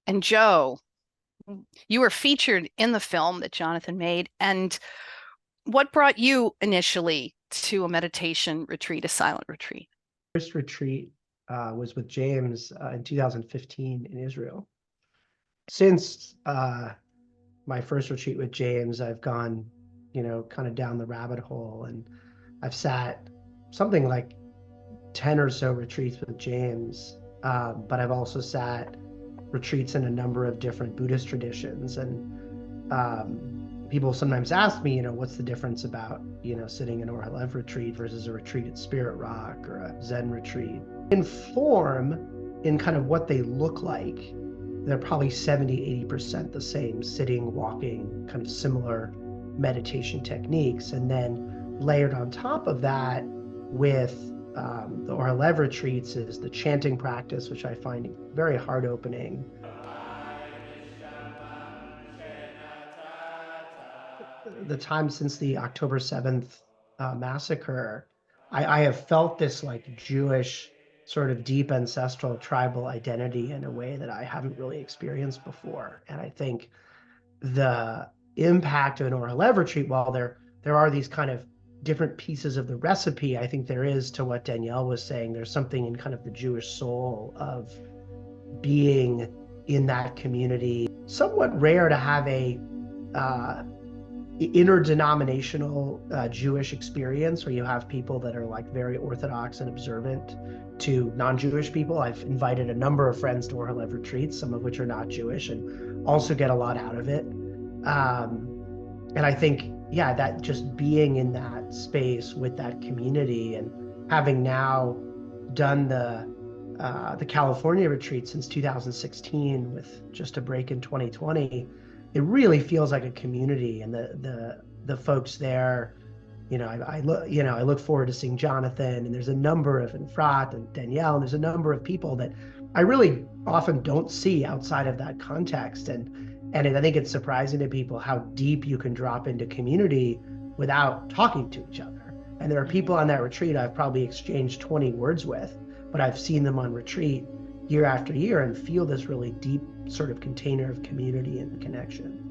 And Joe, you were featured in the film that Jonathan made. And what brought you initially to a meditation retreat, a silent retreat? First retreat was with James in 2015 in Israel. Since my first retreat with James, I've gone, kind of down the rabbit hole, and I've sat something like 10 or so retreats with James. But I've also sat retreats in a number of different Buddhist traditions. And people sometimes ask me, what's the difference about, sitting in or Lev retreat versus a retreat at Spirit Rock or a Zen retreat. In form, in kind of what they look like, they're probably 70–80% the same, sitting, walking, kind of similar meditation techniques. And then layered on top of that with the Orlev retreats is the chanting practice, which I find very heart opening. The time since the October 7th massacre, I have felt this like Jewish sort of deep ancestral tribal identity in a way that I haven't really experienced before. And I think the impact of an Orlev retreat, while there are these kind of different pieces of the recipe, I think there is, to what Danielle was saying, there's something in kind of the Jewish soul of being in that community. Somewhat rare to have a interdenominational Jewish experience where you have people that are like very Orthodox and observant to non-Jewish people. I've invited a number of friends to Orlev retreats, some of which are not Jewish, and also get a lot out of it. And I think, yeah, that just being in that space with that community, and having now done the California retreat since 2016 with just a break in 2020, it really feels like a community. And the folks there, I look forward to seeing Jonathan, and there's a number of Efrat and Danielle, and there's a number of people that I really often don't see outside of that context. And I think it's surprising to people how deep you can drop into community without talking to each other. And there are people on that retreat I've probably exchanged 20 words with, but I've seen them on retreat year after year and feel this really deep sort of container of community and connection.